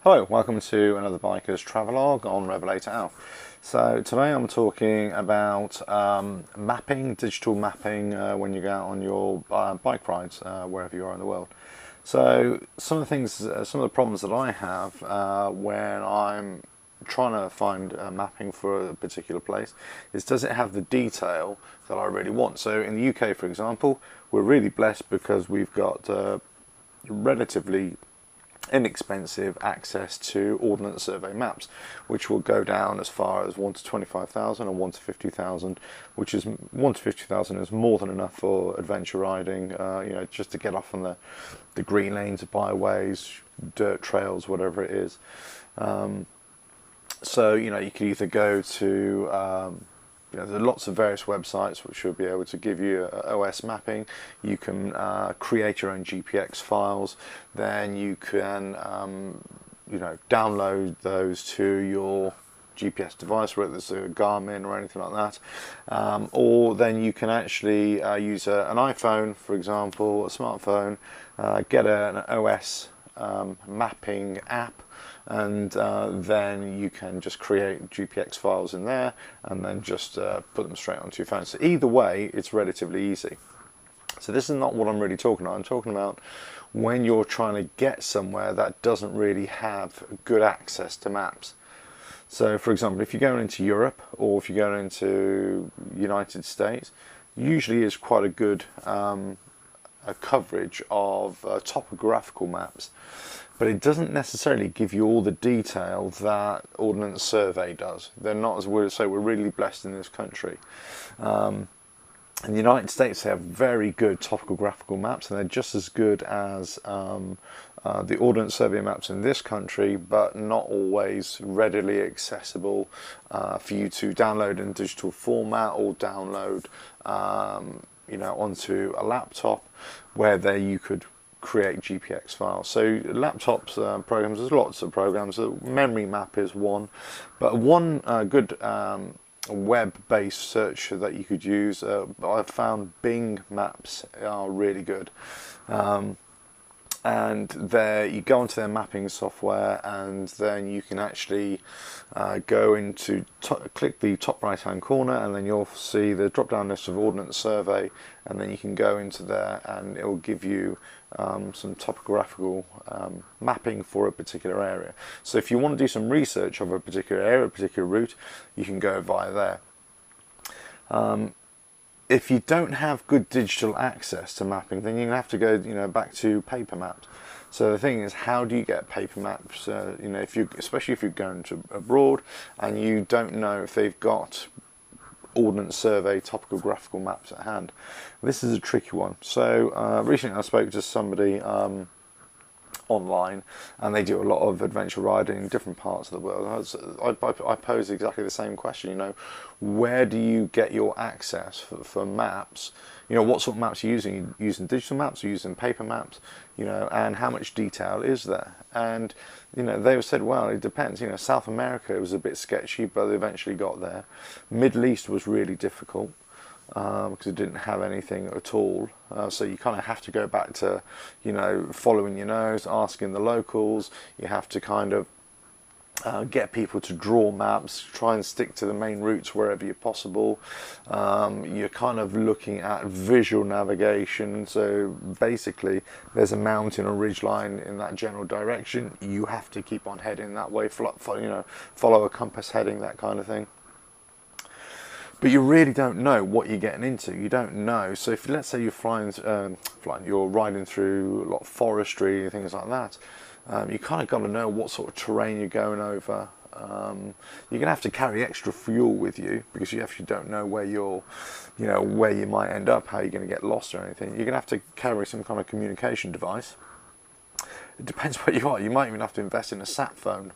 Hello, welcome to another Biker's Travelog on Revelator Alf. So today I'm talking about mapping, digital mapping when you go out on your bike rides wherever you are in the world. So some of the problems that I have when I'm trying to find mapping for a particular place is, does it have the detail that I really want? So in the UK, for example, we're really blessed because we've got relatively inexpensive access to Ordnance Survey maps, which will go down as far as 1 to 25,000 and 1 to 50,000, which is 1 to 50,000 is more than enough for adventure riding, just to get off on the green lanes, byways, dirt trails, whatever it is. So you can either go to there are lots of various websites which will be able to give you OS mapping. You can create your own GPX files. Then you can download those to your GPS device, whether it's a Garmin or anything like that. Or then you can actually use an iPhone, for example, a smartphone, get an OS mapping app, and then you can just create GPX files in there and then just put them straight onto your phone. So either way, it's relatively easy. So this is not what I'm really talking about. I'm talking about when you're trying to get somewhere that doesn't really have good access to maps. So for example, if you're going into Europe or if you're going into United States, usually is quite a good a coverage of topographical maps, but it doesn't necessarily give you all the detail that Ordnance Survey does. They're not, as we're really blessed in this country. In the United States, they have very good topographical maps, and they're just as good as the Ordnance Survey maps in this country, but not always readily accessible for you to download in digital format or download onto a laptop, where there you could create GPX files. So laptops programs, there's lots of programs. Memory Map is one, but one good web-based search that you could use, I've found Bing Maps are really good. And there you go into their mapping software, and then you can actually go into click the top right hand corner, and then you'll see the drop down list of Ordnance Survey, and then you can go into there and it will give you some topographical mapping for a particular area. So if you want to do some research of a particular area, a particular route, you can go via there. If you don't have good digital access to mapping, then you have to go, back to paper maps. So the thing is, how do you get paper maps? Especially if you're going to abroad and you don't know if they've got Ordnance Survey topographical maps at hand. This is a tricky one. So recently I spoke to somebody online, and they do a lot of adventure riding in different parts of the world. I pose exactly the same question. Where do you get your access for maps? What sort of maps are you using? Are you using digital maps? Are you using paper maps? And how much detail is there? And they said, well, it depends. South America was a bit sketchy, but they eventually got there. Middle East was really difficult because it didn't have anything at all. So you kind of have to go back to, following your nose, asking the locals. You have to kind of get people to draw maps, try and stick to the main routes wherever you're possible. You're kind of looking at visual navigation. So basically, there's a mountain or ridge line in that general direction. You have to keep on heading that way, follow a compass heading, that kind of thing. But you really don't know what you're getting into. You don't know. So if, let's say you're riding through a lot of forestry, things like that, you kind of got to know what sort of terrain you're going over. You're going to have to carry extra fuel with you, because you actually don't know where where you might end up, how you're going to get lost or anything. You're going to have to carry some kind of communication device. It depends what you are. You might even have to invest in a sat phone.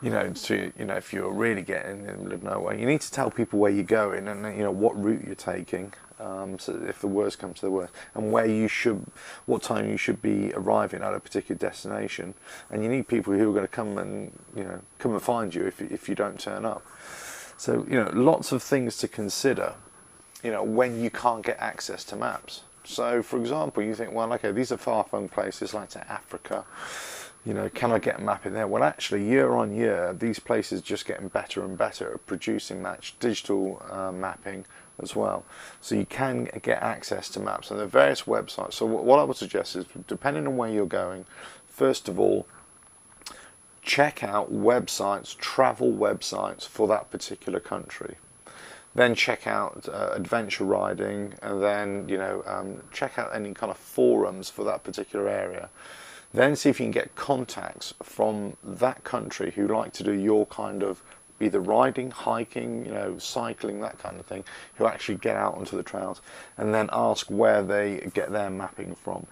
If you're really getting in the middle of nowhere, you need to tell people where you're going and what route you're taking. So if the worst comes to the worst, and what time you should be arriving at a particular destination, and you need people who are going to come and find you if you don't turn up. So lots of things to consider. When you can't get access to maps. So for example, you think, well, okay, these are far-flung places like to Africa. you know, can I get a map in there? Well, actually, year on year, these places just getting better and better at producing digital mapping as well. So you can get access to maps, and there are various websites. So what I would suggest is, depending on where you're going, first of all, check out websites, travel websites for that particular country. Then check out adventure riding, and then, you know, check out any kind of forums for that particular area. Then see if you can get contacts from that country who like to do your kind of either riding, hiking, you know, cycling, that kind of thing, who actually get out onto the trails, and then ask where they get their mapping from.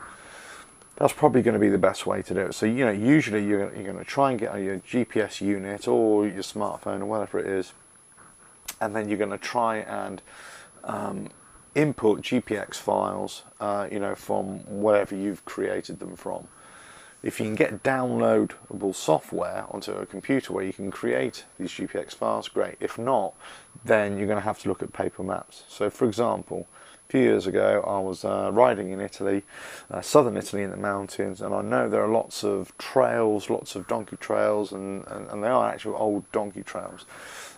That's probably going to be the best way to do it. So, you know, usually you're going to try and get your GPS unit or your smartphone or whatever it is, and then you're going to try and input GPX files, you know, from wherever you've created them from. If you can get downloadable software onto a computer where you can create these GPX files, great. If not, then you're going to have to look at paper maps. So, for example, a few years ago I was riding in Italy, southern Italy in the mountains, and I know there are lots of trails, lots of donkey trails, and they are actual old donkey trails,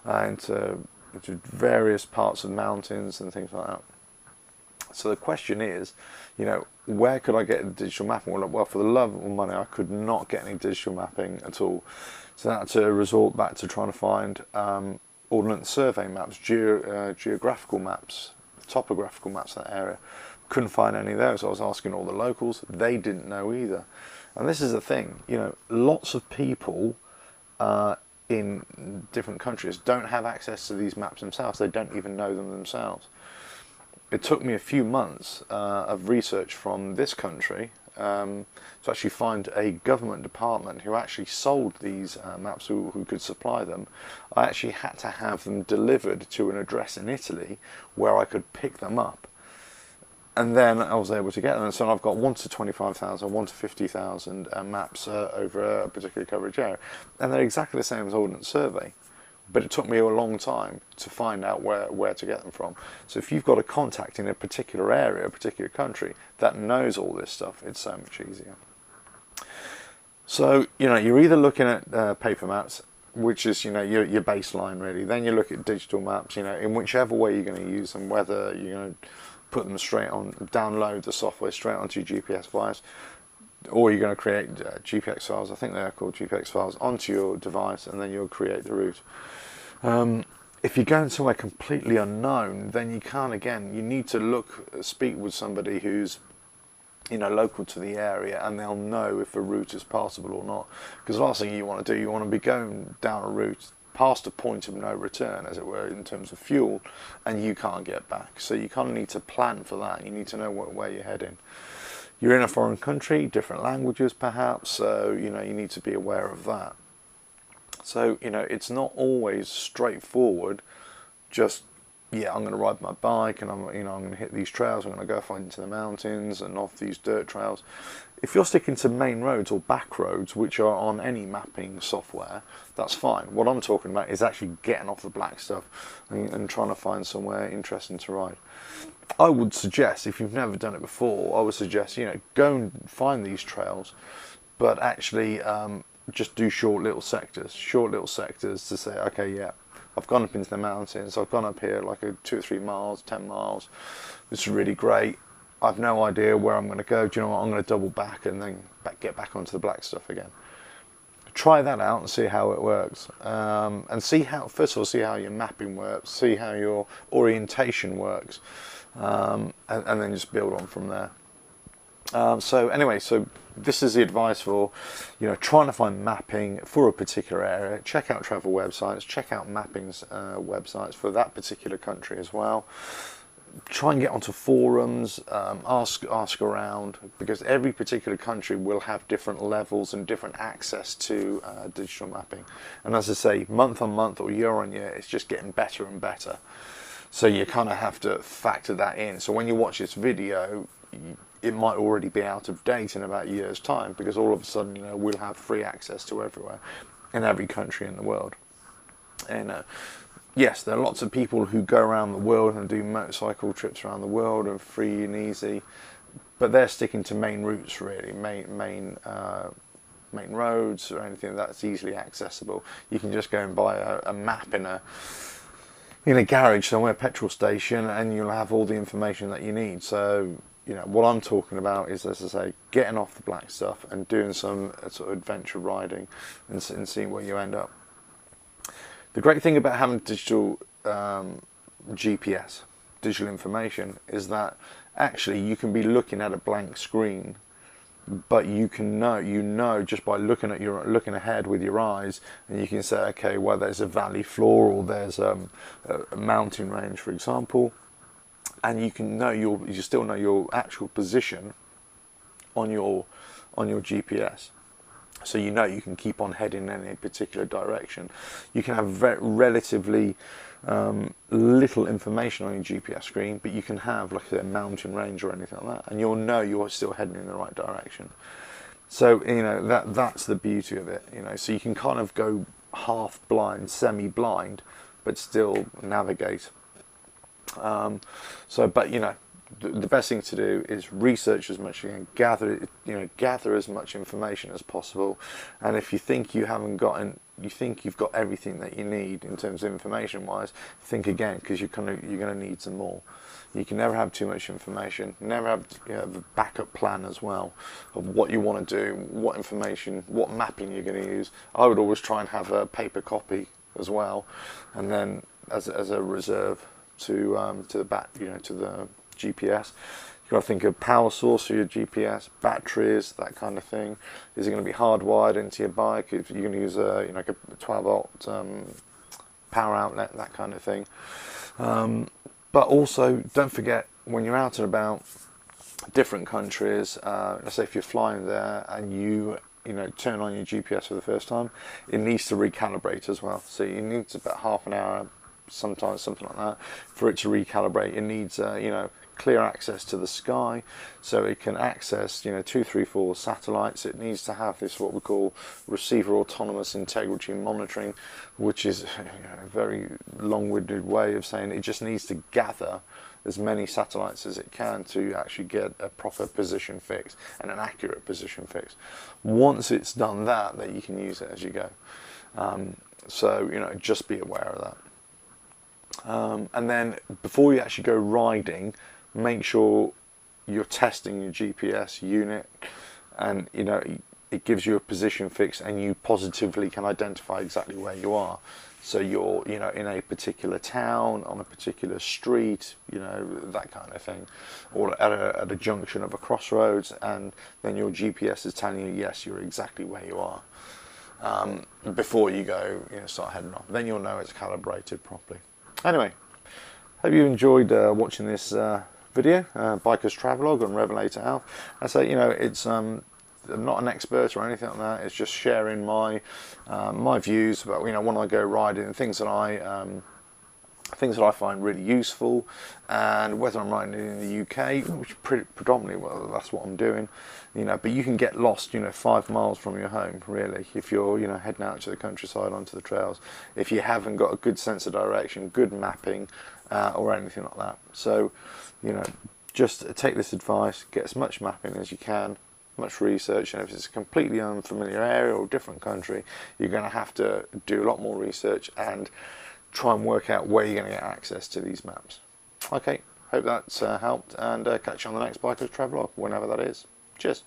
into various parts of mountains and things like that. So the question is, you know, where could I get the digital mapping? Well, for the love of money, I could not get any digital mapping at all. So I had to resort back to trying to find ordnance survey maps, geographical maps, topographical maps in that area. Couldn't find any of those. I was asking all the locals. They didn't know either. And this is the thing, you know, lots of people in different countries don't have access to these maps themselves. They don't even know them themselves. It took me a few months of research from this country to actually find a government department who actually sold these maps, who could supply them. I actually had to have them delivered to an address in Italy where I could pick them up. And then I was able to get them. And so I've got 1 to 25,000, 1 to 50,000 maps over a particular coverage area. And they're exactly the same as Ordnance Survey. But it took me a long time to find out where to get them from. So if you've got a contact in a particular area, a particular country, that knows all this stuff, it's so much easier. So, you know, you're either looking at paper maps, which is, you know, your baseline really. Then you look at digital maps, you know, in whichever way you're going to use them, whether you're going to put them straight on, download the software straight onto your GPS files, or you're going to create GPX files, I think they're called GPX files, onto your device, and then you'll create the route. If you're going somewhere completely unknown, then you can't, again, you need to speak with somebody who's, you know, local to the area, and they'll know if a route is passable or not. Because the last thing you want to do, you want to be going down a route past a point of no return, as it were, in terms of fuel, and you can't get back. So you kind of need to plan for that. You need to know where you're heading. You're in a foreign country, different languages perhaps, so, you know, you need to be aware of that. So, you know, it's not always straightforward, just, yeah, I'm going to ride my bike and I'm going to hit these trails, I'm going to go off into the mountains and off these dirt trails. If you're sticking to main roads or back roads, which are on any mapping software, that's fine. What I'm talking about is actually getting off the black stuff and trying to find somewhere interesting to ride. I would suggest, if you've never done it before, I would suggest, you know, go and find these trails, but actually just do short little sectors to say, okay, yeah, I've gone up into the mountains, I've gone up here like 2 or 3 miles, 10 miles, this is really great, I've no idea where I'm going to go, do you know what, I'm going to double back and then get back onto the black stuff again. Try that out and see how it works, and see how, first of all, see how your mapping works, see how your orientation works, and then just build on from there. So anyway, so this is the advice for, you know, trying to find mapping for a particular area. Check out travel websites, check out mappings websites for that particular country as well. Try and get onto forums, ask around, because every particular country will have different levels and different access to digital mapping. And as I say, month on month or year on year, it's just getting better and better. So you kind of have to factor that in. So when you watch this video, it might already be out of date in about a year's time, because all of a sudden, you know, we'll have free access to everywhere in every country in the world. And yes, there are lots of people who go around the world and do motorcycle trips around the world and free and easy, but they're sticking to main routes really, main main roads or anything that's easily accessible. You can just go and buy a map in a garage somewhere, petrol station, and you'll have all the information that you need. So, you know, what I'm talking about is, as I say, getting off the black stuff and doing some sort of adventure riding and seeing where you end up. The great thing about having digital GPS, digital information, is that actually you can be looking at a blank screen, but you know just by looking ahead with your eyes, and you can say, okay, well, there's a valley floor, or there's a mountain range, for example, and you can know you still know your actual position on your GPS. So you know you can keep on heading in any particular direction. You can have relatively little information on your GPS screen, but you can have like a mountain range or anything like that, and you'll know you're still heading in the right direction. So, you know, that's the beauty of it, you know. So you can kind of go half blind, semi-blind, but still navigate. But you know, the best thing to do is research as much as you can, gather as much information as possible. And if you think you think you've got everything that you need in terms of information wise, think again, because you're going to need some more. You can never have too much information. Never have the backup plan as well of what you want to do, what information, what mapping you're going to use. I would always try and have a paper copy as well, and then as a reserve to the back, to the GPS. You've got to think of power source for your GPS, batteries, that kind of thing. Is it going to be hardwired into your bike? If you're going to use a 12-volt power outlet, that kind of thing. But also, don't forget, when you're out and about different countries, let's say if you're flying there and you turn on your GPS for the first time, it needs to recalibrate as well. So you need about half an hour, sometimes something like that, for it to recalibrate. It needs clear access to the sky, so it can access 2, 3, 4 satellites. It needs to have this what we call receiver autonomous integrity monitoring, which is a very long-winded way of saying it just needs to gather as many satellites as it can to actually get a proper position fix and an accurate position fix. Once it's done that, then you can use it as you go. So just be aware of that. And then before you actually go riding, make sure you're testing your GPS unit, and it gives you a position fix, and you positively can identify exactly where you are. So you're in a particular town, on a particular street, that kind of thing, or at a junction of a crossroads, and then your GPS is telling you, yes, you're exactly where you are. Before you go start heading off, then you'll know it's calibrated properly. Anyway, hope you enjoyed watching this video, Biker's Travelog on Revelator Health. I say, it's I'm not an expert or anything like that. It's just sharing my my views about when I go riding, and things that I find really useful, and whether I'm riding in the UK, which predominantly, well, that's what I'm doing, but you can get lost 5 miles from your home, really, if you're heading out to the countryside onto the trails, if you haven't got a good sense of direction, good mapping, or anything like that. So just take this advice, get as much mapping as you can, much research, and if it's a completely unfamiliar area or different country, you're going to have to do a lot more research and try and work out where you're going to get access to these maps. Okay, hope that's helped, and catch you on the next Biker's Travelog, whenever that is. Cheers.